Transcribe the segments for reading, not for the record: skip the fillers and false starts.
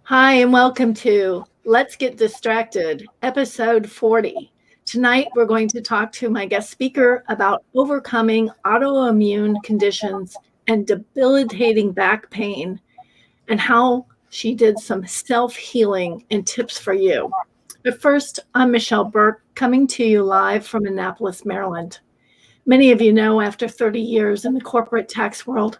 Hi, and welcome to Let's Get Distracted, episode 40. Tonight, we're going to talk to my guest speaker about overcoming autoimmune conditions and debilitating back pain and how she did some self-healing and tips for you. But first, I'm Michelle Burke, coming to you live from Annapolis, Maryland. Many of you know after 30 years in the corporate tax world,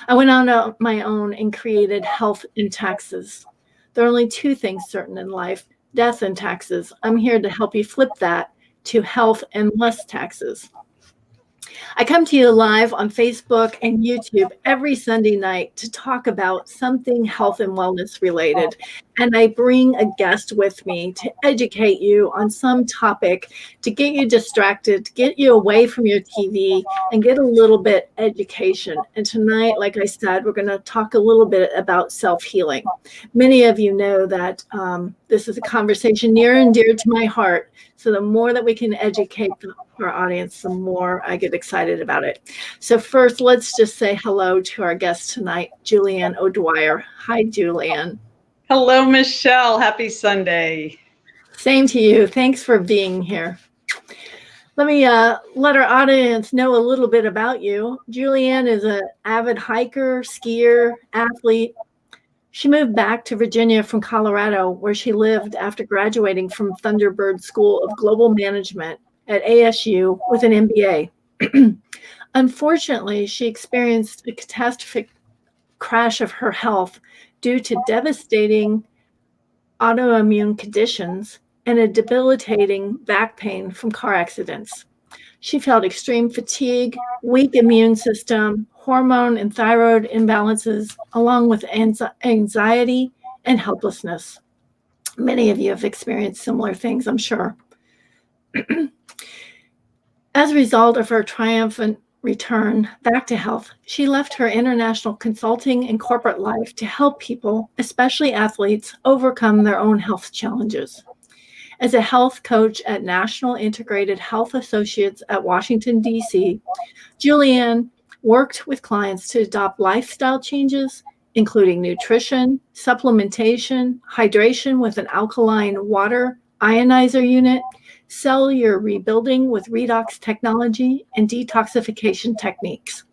I went on my own and created health and taxes. There are only two things certain in life, death and taxes. I'm here to help you flip that to health and less taxes. I come to you live on Facebook and YouTube every Sunday night to talk about something health and wellness related. And I bring a guest with me to educate you on some topic, to get you distracted, to get you away from your TV and get a little bit education. And tonight, like I said, we're going to talk a little bit about self-healing. Many of you know that this is a conversation near and dear to my heart. So the more that we can educate our audience, the more I get excited about it. So first, let's just say hello to our guest tonight, Julianne O'Dwyer. Hi, Julianne. Hello, Michelle. Happy Sunday. Same to you. Thanks for being here. Let me let our audience know a little bit about you. Julianne is an avid hiker, skier, athlete. She moved back to Virginia from Colorado, where she lived after graduating from Thunderbird School of Global Management at ASU with an MBA. Unfortunately, she experienced a catastrophic crash of her health due to devastating autoimmune conditions and a debilitating back pain from car accidents. She felt extreme fatigue, weak immune system, hormone and thyroid imbalances, along with anxiety and helplessness. Many of you have experienced similar things, I'm sure. As a result of her triumphant return back to health, she left her international consulting and corporate life to help people, especially athletes, overcome their own health challenges. As a health coach at National Integrated Health Associates at Washington, D.C., Julianne worked with clients to adopt lifestyle changes, including nutrition, supplementation, hydration with an alkaline water ionizer unit, cellular rebuilding with redox technology, and detoxification techniques.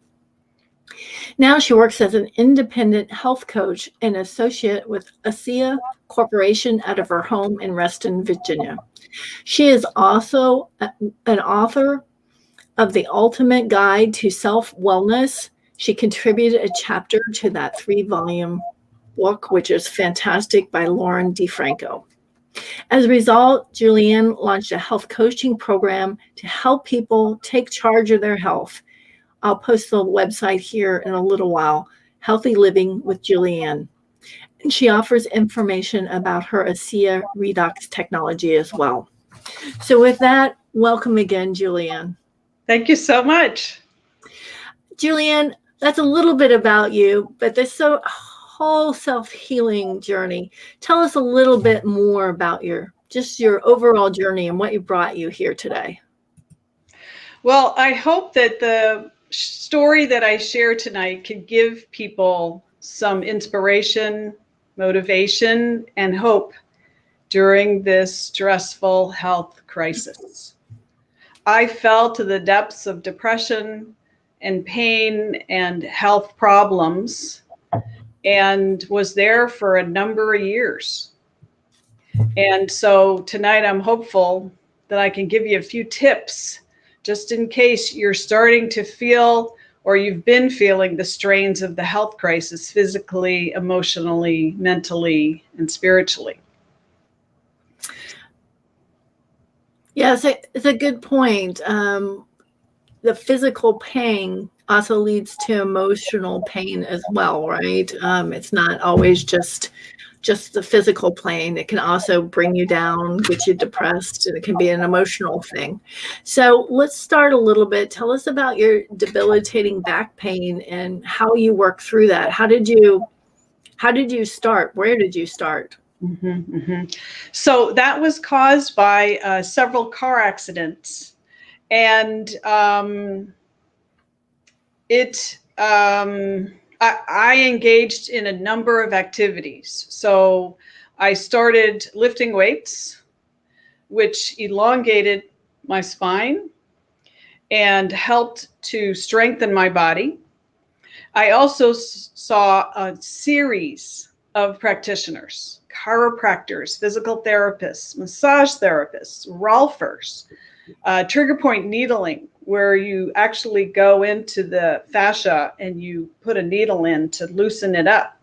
Now she works as an independent health coach and associate with ASEA Corporation out of her home in Reston, Virginia. She is also an author of The Ultimate Guide to Self-Wellness. She contributed a chapter to that 3-volume book, which is fantastic, by Lauren DeFranco. As a result, Julianne launched a health coaching program to help people take charge of their health. I'll post the website here in a little while, Healthy Living with Julianne. And she offers information about her ASEA redox technology as well. So with that, welcome again, Julianne. Thank you so much. Julianne, that's a little bit about you, but this whole self-healing journey. Tell us a little bit more about your overall journey and what brought you here today. Well, I hope that the story that I share tonight can give people some inspiration, motivation, and hope during this stressful health crisis. I fell to the depths of depression and pain and health problems and was there for a number of years. And so tonight I'm hopeful that I can give you a few tips just in case you're starting to feel or you've been feeling the strains of the health crisis physically, emotionally, mentally, and spiritually. Yes, it's a good point. The physical pain also leads to emotional pain as well, right? It's not always just the physical pain. It can also bring you down, get you depressed, and it can be an emotional thing. So let's start a little bit. Tell us about your debilitating back pain and how you work through that. How did you start? Where did you start? So that was caused by several car accidents. And it I engaged in a number of activities. So I started lifting weights, which elongated my spine and helped to strengthen my body. I also saw a series of practitioners, chiropractors, physical therapists, massage therapists, rolfers, trigger point needling, where you actually go into the fascia and you put a needle in to loosen it up,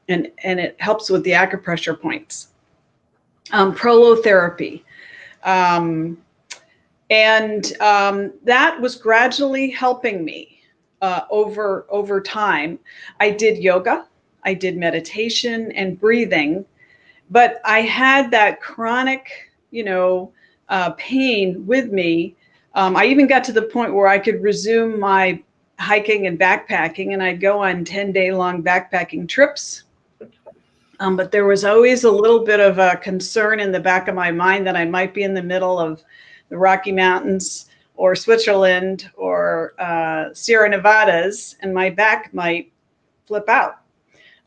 and it helps with the acupressure points. Prolotherapy. That was gradually helping me over time. I did yoga, I did meditation and breathing, but I had that chronic, pain with me. I even got to the point where I could resume my hiking and backpacking, and I'd go on 10-day-long backpacking trips. But there was always a little bit of a concern in the back of my mind that I might be in the middle of the Rocky Mountains or Switzerland or Sierra Nevadas, and my back might flip out.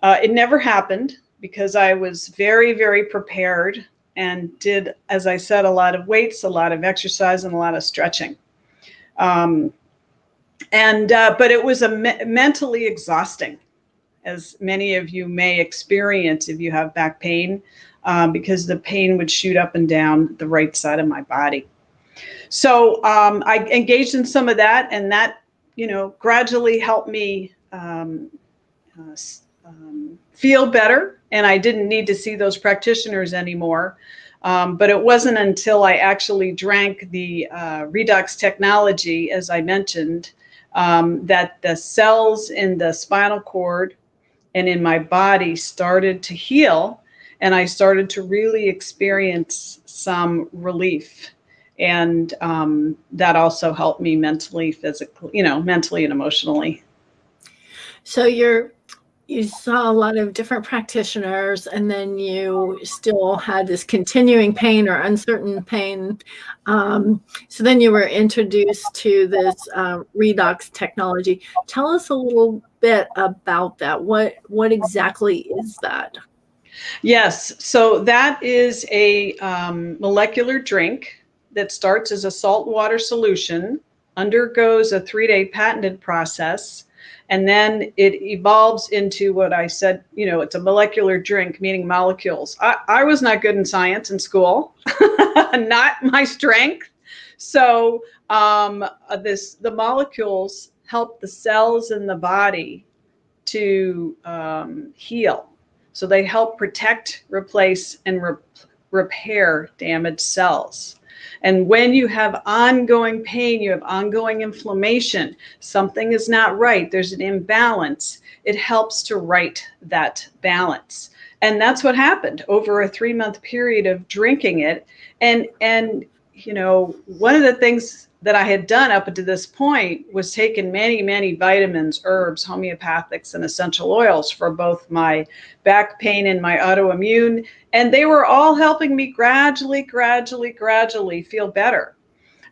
It never happened because I was very, very prepared and did, as I said, a lot of weights, a lot of exercise, and a lot of stretching. But it was mentally exhausting, as many of you may experience if you have back pain, because the pain would shoot up and down the right side of my body. So I engaged in some of that, and that, gradually helped me feel better, and I didn't need to see those practitioners anymore. But it wasn't until I actually drank the redox technology, as I mentioned, that the cells in the spinal cord and in my body started to heal, and I started to really experience some relief. And that also helped me mentally, physically, mentally and emotionally. So you saw a lot of different practitioners, and then you still had this continuing pain or uncertain pain. So then you were introduced to this redox technology. Tell us a little bit about that. What exactly is that? Yes, so that is a molecular drink that starts as a salt water solution, undergoes a 3-day patented process, and then it evolves into what I said, it's a molecular drink, meaning molecules. I was not good in science in school, not my strength. So the molecules help the cells in the body to heal. So they help protect, replace, and repair damaged cells. And when you have ongoing pain, you have ongoing inflammation, something is not right, there's an imbalance, it helps to right that balance. And that's what happened over a 3-month period of drinking it. And one of the things that I had done up to this point was taken many, many vitamins, herbs, homeopathics, and essential oils for both my back pain and my autoimmune. And they were all helping me gradually feel better.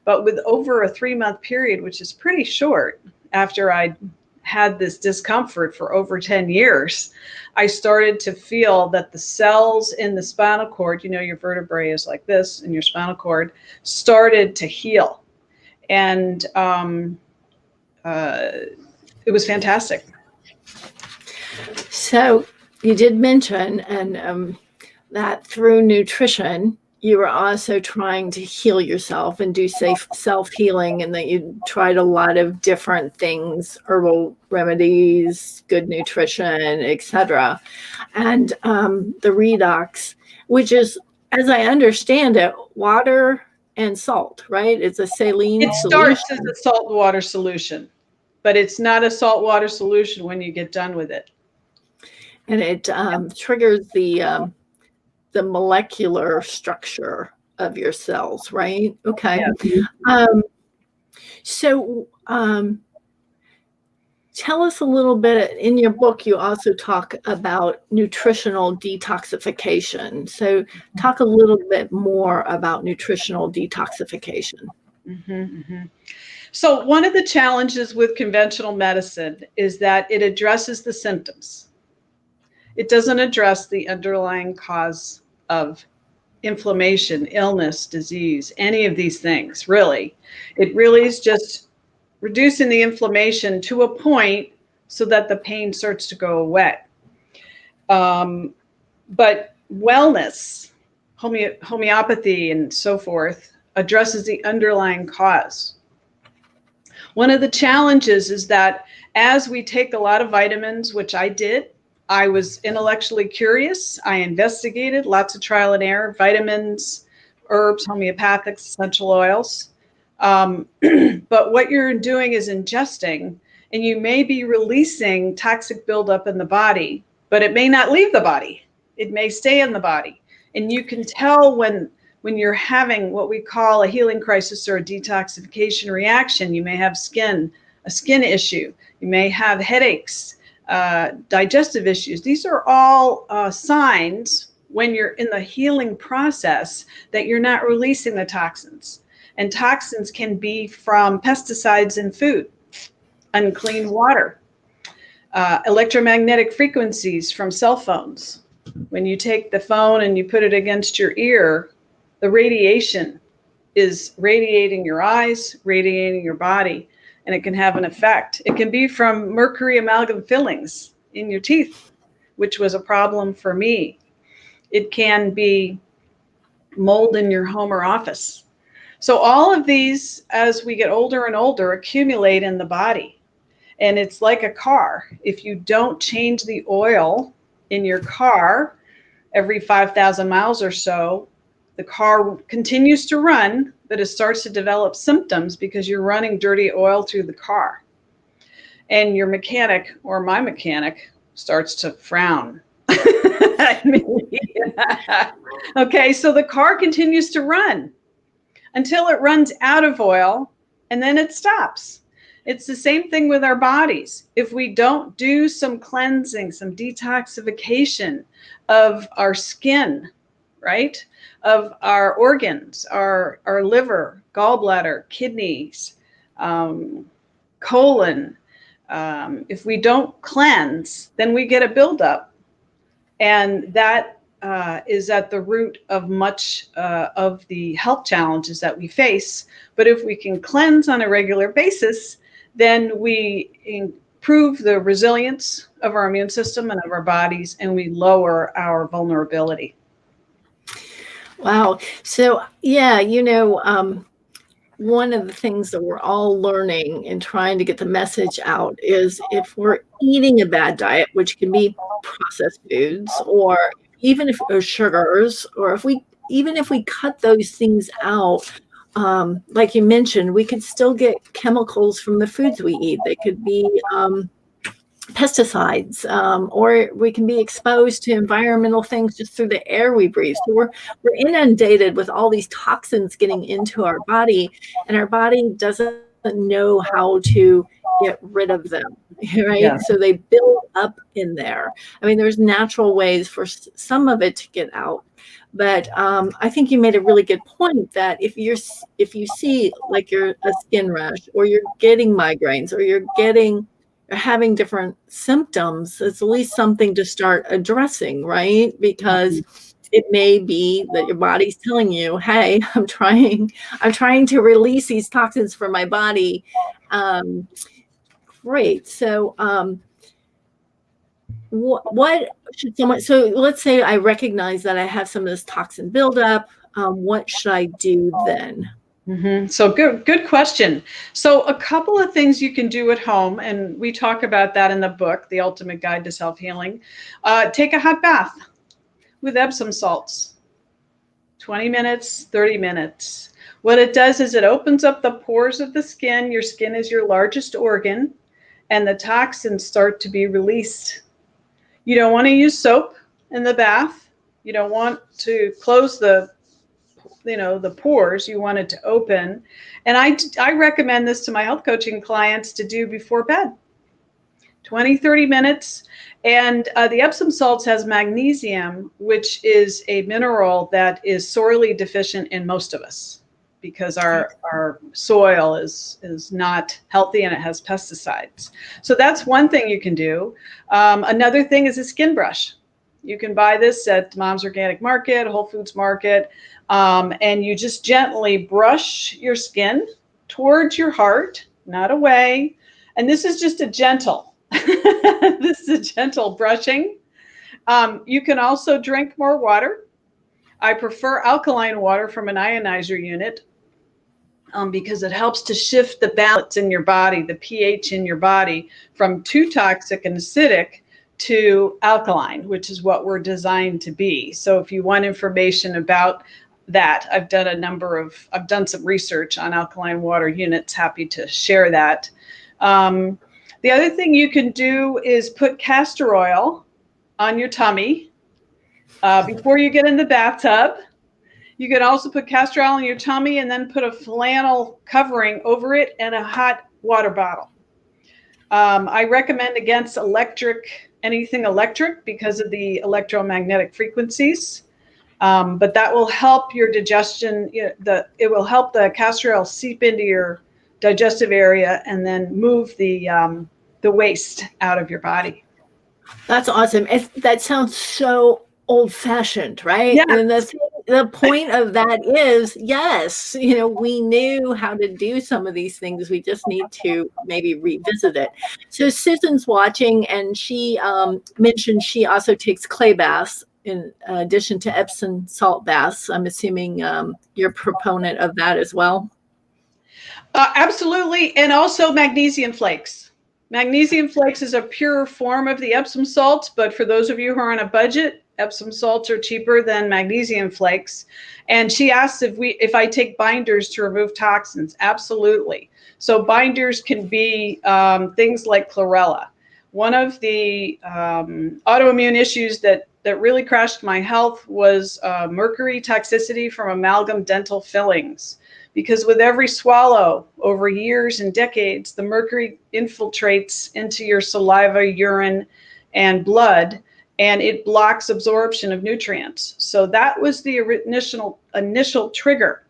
But with over a 3-month period, which is pretty short, after I had this discomfort for over 10 years, I started to feel that the cells in the spinal cord, your vertebrae is like this, and your spinal cord started to heal. And it was fantastic. So you did mention that through nutrition, you were also trying to heal yourself and do safe self-healing, and that you tried a lot of different things, herbal remedies, good nutrition, etc. And the redox, which is, as I understand it, water and salt, right? It's a saline solution. It starts as a salt water solution, but it's not a salt water solution when you get done with it. And it triggers the molecular structure of your cells, right? Okay. Yeah. So tell us a little bit. In your book, you also talk about nutritional detoxification. So talk a little bit more about nutritional detoxification. So one of the challenges with conventional medicine is that it addresses the symptoms. It doesn't address the underlying cause of inflammation, illness, disease, any of these things, really. It really is just reducing the inflammation to a point so that the pain starts to go away. But wellness, homeopathy and so forth, addresses the underlying cause. One of the challenges is that as we take a lot of vitamins, which I did, I was intellectually curious. I investigated lots of trial and error, vitamins, herbs, homeopathics, essential oils. But what you're doing is ingesting, and you may be releasing toxic buildup in the body, but it may not leave the body. It may stay in the body. And you can tell when you're having what we call a healing crisis or a detoxification reaction. You may have a skin issue. You may have headaches, digestive issues. These are all signs when you're in the healing process that you're not releasing the toxins. And toxins can be from pesticides in food, unclean water, electromagnetic frequencies from cell phones. When you take the phone and you put it against your ear, the radiation is radiating your eyes, radiating your body, and it can have an effect. It can be from mercury amalgam fillings in your teeth, which was a problem for me. It can be mold in your home or office. So all of these, as we get older and older, accumulate in the body. And it's like a car. If you don't change the oil in your car every 5,000 miles or so, the car continues to run, but it starts to develop symptoms because you're running dirty oil through the car. And your mechanic, or my mechanic, starts to frown. Okay, so the car continues to run until it runs out of oil, and then it stops. It's the same thing with our bodies. If we don't do some cleansing, some detoxification of our skin, right? Of our organs, our liver, gallbladder, kidneys, colon. If we don't cleanse, then we get a buildup. And that is at the root of much of the health challenges that we face. But if we can cleanse on a regular basis, then we improve the resilience of our immune system and of our bodies, and we lower our vulnerability. Wow. So, yeah, one of the things that we're all learning and trying to get the message out is if we're eating a bad diet, which can be processed foods, or even if or sugars, or even if we cut those things out, like you mentioned, we could still get chemicals from the foods we eat. They could be pesticides, or we can be exposed to environmental things just through the air we breathe. So we're inundated with all these toxins getting into our body, and our body doesn't know how to get rid of them, right? Yeah. So they build up in there. I mean, there's natural ways for some of it to get out. But I think you made a really good point that if you see like you're a skin rash, or you're getting migraines, or you're having different symptoms, it's at least something to start addressing, right? Because it may be that your body's telling you, hey, I'm trying to release these toxins from my body. Great. So what should someone, so let's say I recognize that I have some of this toxin buildup. What should I do then? Mm-hmm. So good question. So a couple of things you can do at home, and we talk about that in the book, The Ultimate Guide to Self-Healing. Take a hot bath with Epsom salts, 20 minutes, 30 minutes. What it does is it opens up the pores of the skin. Your skin is your largest organ, and the toxins start to be released. You don't want to use soap in the bath. You don't want to close the pores. You want it to open. And I recommend this to my health coaching clients to do before bed, 20, 30 minutes. And the Epsom salts has magnesium, which is a mineral that is sorely deficient in most of us because our soil is not healthy and it has pesticides. So that's one thing you can do. Another thing is a skin brush. You can buy this at Mom's Organic Market, Whole Foods Market, and you just gently brush your skin towards your heart, not away. And this is just a gentle, this is a gentle brushing. You can also drink more water. I prefer alkaline water from an ionizer unit because it helps to shift the balance in your body, the pH in your body, from too toxic and acidic to alkaline, which is what we're designed to be. So if you want information about that, I've done some research on alkaline water units, happy to share that. The other thing you can do is put castor oil on your tummy before you get in the bathtub. You can also put castor oil in your tummy and then put a flannel covering over it and a hot water bottle. I recommend against anything electric because of the electromagnetic frequencies. But that will help your digestion. It will help the castor oil seep into your digestive area and then move the waste out of your body. That's awesome. That sounds so old-fashioned, right? Yeah. And the point of that is, yes, we knew how to do some of these things. We just need to maybe revisit it. So Susan's watching, and she mentioned she also takes clay baths in addition to Epsom salt baths. I'm assuming you're a proponent of that as well. Absolutely. And also magnesium flakes. Magnesium flakes is a pure form of the Epsom salts, but for those of you who are on a budget, Epsom salts are cheaper than magnesium flakes. And she asked if I take binders to remove toxins. Absolutely. So binders can be things like chlorella. One of the autoimmune issues that really crashed my health was mercury toxicity from amalgam dental fillings. Because with every swallow over years and decades, the mercury infiltrates into your saliva, urine, and blood, and it blocks absorption of nutrients. So that was the initial trigger.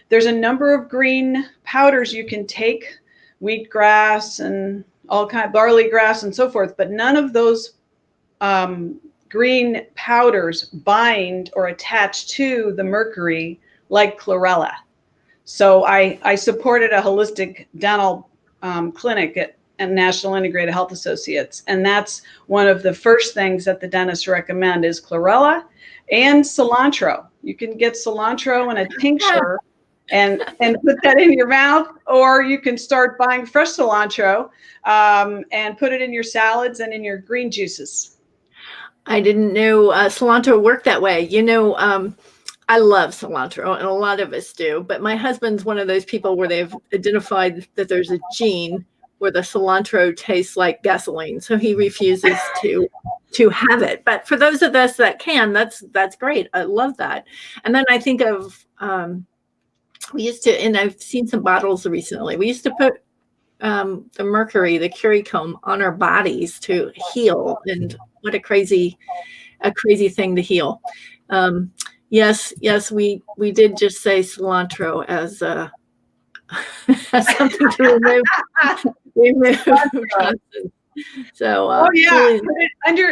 There's a number of green powders you can take, wheatgrass and all kind of barley grass and so forth, but none of those green powders bind or attach to the mercury like chlorella. So I supported a holistic dental clinic at National Integrated Health Associates. And that's one of the first things that the dentists recommend is chlorella and cilantro. You can get cilantro in a tincture and put that in your mouth, or you can start buying fresh cilantro and put it in your salads and in your green juices. I didn't know cilantro worked that way. I love cilantro, and a lot of us do, but my husband's one of those people where they've identified that there's a gene where the cilantro tastes like gasoline, so he refuses to have it. But for those of us that can, that's great. I love that. And then I think of we used to, and I've seen some bottles recently. We used to put the mercury, the currycomb, on our bodies to heal, and what a crazy thing to heal. Yes, we did just say cilantro as something to remove toxins. So, yeah,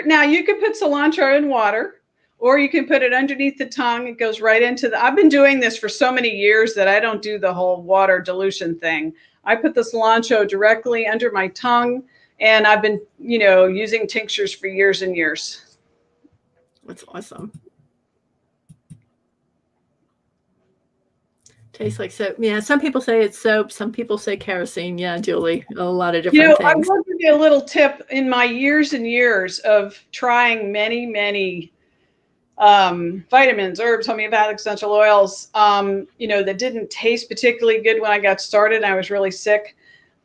now you can put cilantro in water, or you can put it underneath the tongue. It goes right into I've been doing this for so many years that I don't do the whole water dilution thing. I put the cilantro directly under my tongue, and I've been, using tinctures for years and years. That's awesome. Tastes like soap. Yeah, some people say it's soap. Some people say kerosene. Yeah, Julie, a lot of different things. I will give you a little tip. In my years and years of trying many, many vitamins, herbs, homeopathic essential oils, that didn't taste particularly good when I got started and I was really sick.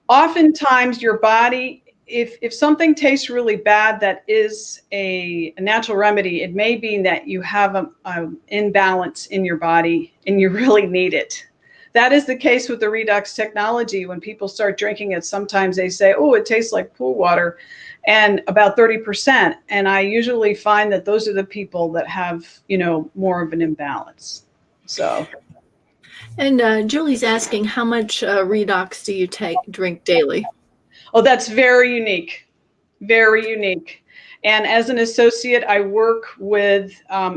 Oftentimes your body, if something tastes really bad that is a natural remedy, it may be that you have an imbalance in your body and you really need it. That is the case with the Redox technology. When people start drinking it, sometimes they say, oh, it tastes like pool water, and about 30%. And I usually find that those are the people that have, more of an imbalance. So. And Julie's asking, how much redox do you drink daily? Oh, that's very unique. Very unique. And as an associate, I work with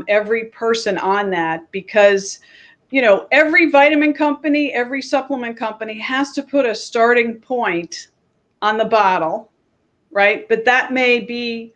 every person on that because, every vitamin company, every supplement company has to put a starting point on the bottle, right? But that may be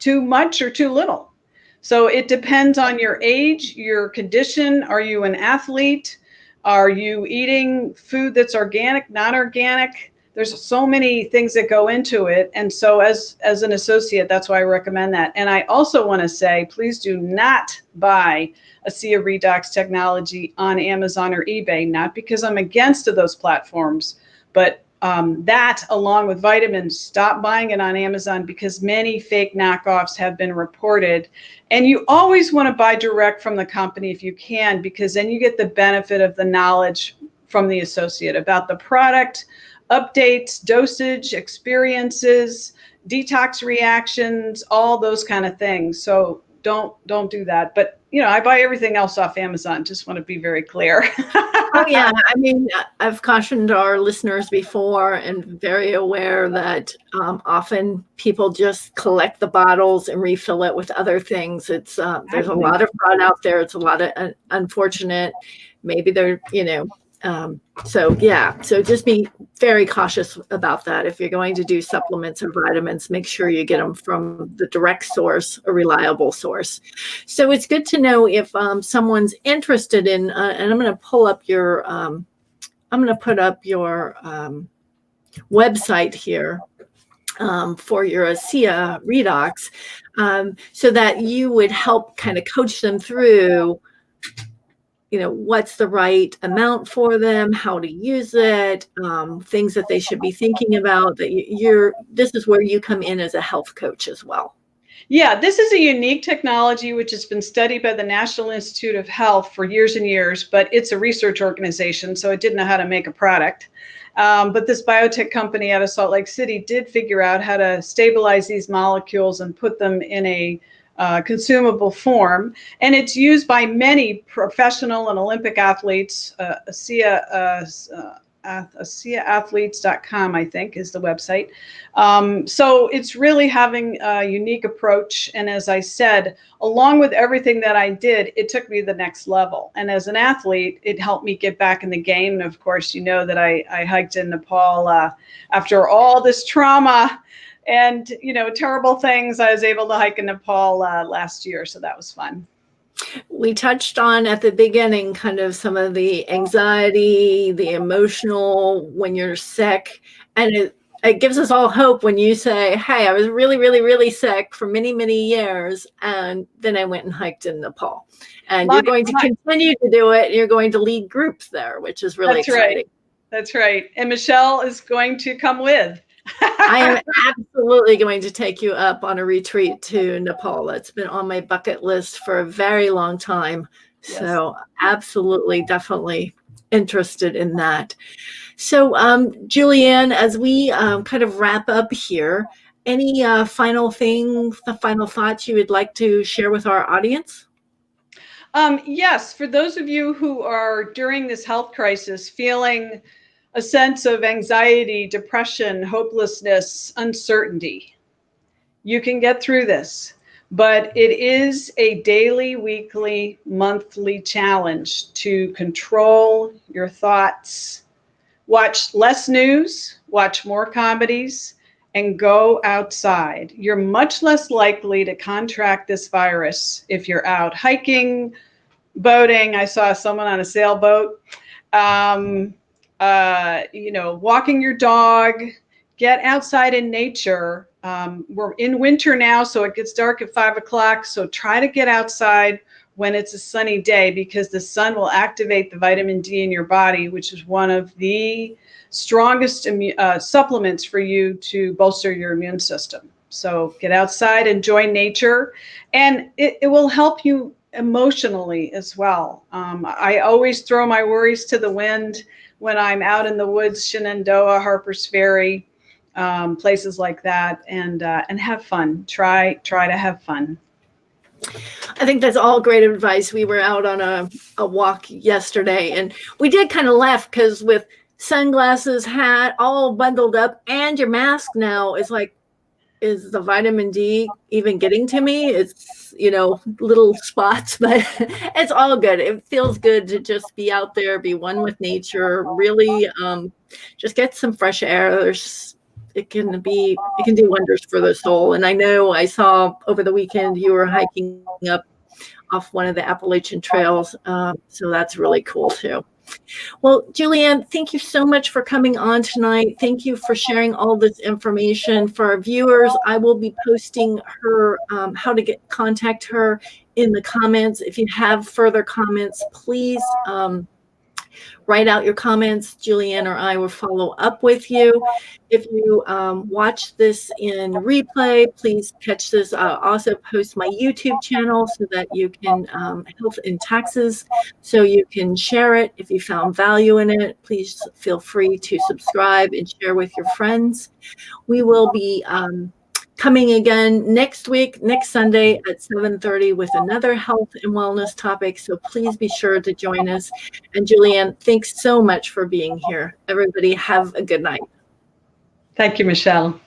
too much or too little. So it depends on your age, your condition. Are you an athlete? Are you eating food that's organic, not organic? There's so many things that go into it. And so as an associate, that's why I recommend that. And I also want to say, please do not buy ASEA Redox technology on Amazon or eBay, not because I'm against those platforms, but that along with vitamins, stop buying it on Amazon because many fake knockoffs have been reported. And you always want to buy direct from the company if you can, because then you get the benefit of the knowledge from the associate about the product, updates, dosage, experiences, detox reactions, all those kind of things. So don't do that. But I buy everything else off Amazon. Just want to be very clear. Oh, yeah. I mean, I've cautioned our listeners before and very aware that often people just collect the bottles and refill it with other things. There's a lot of fraud out there. It's a lot of unfortunate. Maybe they're, so just be very cautious about that. If you're going to do supplements or vitamins, make sure you get them from the direct source, a reliable source. So it's good to know if someone's interested in, and I'm going to pull up your, website here for your ASEA Redox, so that you would help kind of coach them through what's the right amount for them, how to use it, things that they should be thinking about. This is where you come in as a health coach as well. Yeah, this is a unique technology which has been studied by the National Institute of Health for years and years, but it's a research organization, so it didn't know how to make a product. But this biotech company out of Salt Lake City did figure out how to stabilize these molecules and put them in a consumable form. And it's used by many professional and Olympic athletes. ASEAathletes.com, I think, is the website. So it's really having a unique approach. And as I said, along with everything that I did, it took me to the next level. And as an athlete, it helped me get back in the game. And of course, that I hiked in Nepal after all this trauma and, terrible things. I was able to hike in Nepal last year. So that was fun. We touched on at the beginning kind of some of the anxiety, the emotional when you're sick. And it gives us all hope when you say, hey, I was really, really, really sick for many, many years. And then I went and hiked in Nepal. And you're going to continue to do it. You're going to lead groups there, which is really exciting. Right. That's right. And Michelle is going to come with. I am absolutely going to take you up on a retreat to Nepal. It's been on my bucket list for a very long time. Yes. So absolutely, definitely interested in that. So Julianne, as we kind of wrap up here, any final thoughts you would like to share with our audience? Yes, for those of you who are during this health crisis feeling a sense of anxiety, depression, hopelessness, uncertainty, you can get through this. But it is a daily, weekly, monthly challenge to control your thoughts, watch less news, watch more comedies, and go outside. You're much less likely to contract this virus if you're out hiking, boating. I saw someone on a sailboat. Walking your dog, get outside in nature. We're in winter now, so it gets dark at 5 o'clock. So try to get outside when it's a sunny day, because the sun will activate the vitamin D in your body, which is one of the strongest supplements for you to bolster your immune system. So get outside, enjoy nature, and it will help you emotionally as well. I always throw my worries to the wind when I'm out in the woods, Shenandoah, Harper's Ferry, places like that, and have fun. Try to have fun. I think that's all great advice. We were out on a walk yesterday, and we did kind of laugh because with sunglasses, hat, all bundled up, and your mask now is like, is the vitamin D even getting to me? It's, little spots, but it's all good. It feels good to just be out there, be one with nature, really just get some fresh air. It can do wonders for the soul. And I know I saw over the weekend you were hiking up off one of the Appalachian trails. So that's really cool too. Well, Julianne, thank you so much for coming on tonight. Thank you for sharing all this information. For our viewers, I will be posting her, how to contact her in the comments. If you have further comments, please write out your comments. Julianne or I will follow up with you. If you watch this in replay, please catch this. I'll also post my YouTube channel so that you can, Health and Taxes, so you can share it. If you found value in it, please feel free to subscribe and share with your friends. We will be coming again next week, next Sunday at 7:30 with another health and wellness topic. So please be sure to join us. And Julianne, thanks so much for being here. Everybody have a good night. Thank you, Michelle.